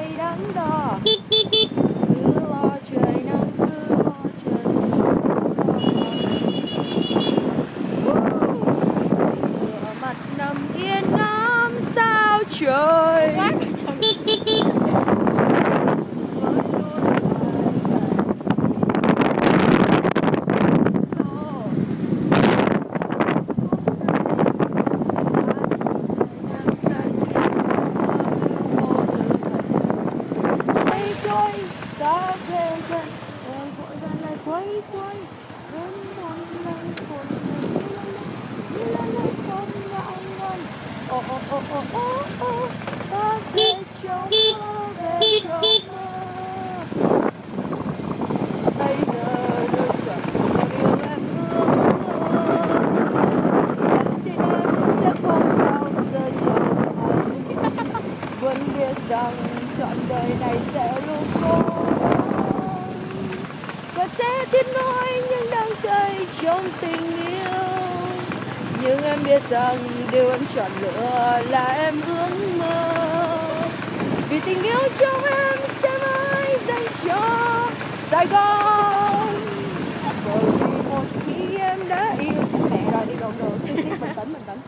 cay đắng đo. Cứ lo trời nắng, cứ lo trời ngửa mặt nằm yên ngắm sao trời. Xa về gần rồi vội vàng lại quay quay đến môi lay khôn như là lời con ngại ngần. Ô ô ô ô ô ô ta về trong mơ, về trong mơ. Bây giờ đôi chân điều em ước mơ, tin em sẽ không bao giờ trở lại. Vẫn biết rằng trọn đời này sẽ luôn có và sẽ tiếp nối những đắng cay trong tình yêu. Nhưng em biết rằng điều em chọn lựa là em ước mơ, vì tình yêu trong em sẽ mãi dành cho Sài Gòn. Bởi vì một khi em đã yêu mẹ rồi đi đâu rồi, xích xích bình tĩnh.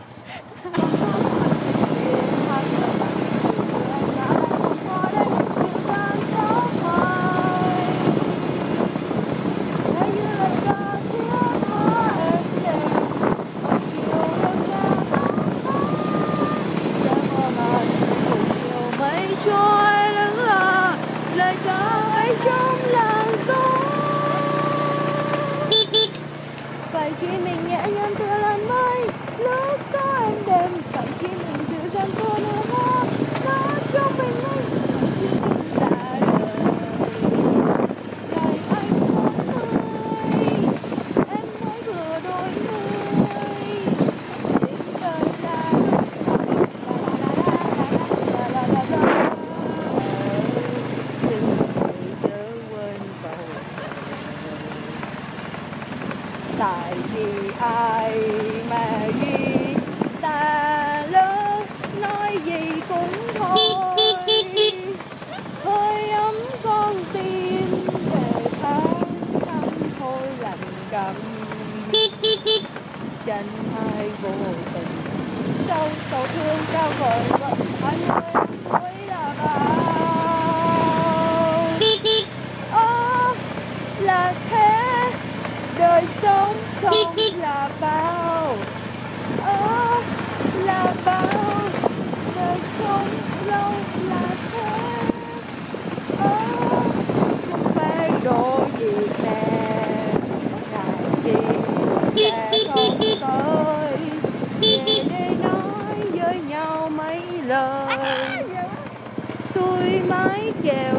Trôi lững lờ lời ca ấy trong làn gió, phải chỉ mình nhẹ nhàng tựa làn mây lúc gió em đêm, phải chỉ mình dịu dàng tựa nụ hoa nó trong mình mây, phải chỉ mình ra đời ngày anh có người em mới vừa đôi mươi chính đời là tại vì ai mà gì ta lớn nói gì cũng thôi, hơi ấm con tim để tháng năm thôi lạnh cầm, chân hai vô tình đâu sầu thương cao vời vẫn hai mươi cuối là bao. Là thế đời sống không là bao, là bao đời sống lâu là thế, không phải đồ gì nè ngày gì sẽ không tới về để nói với nhau mấy lời xuôi mái chèo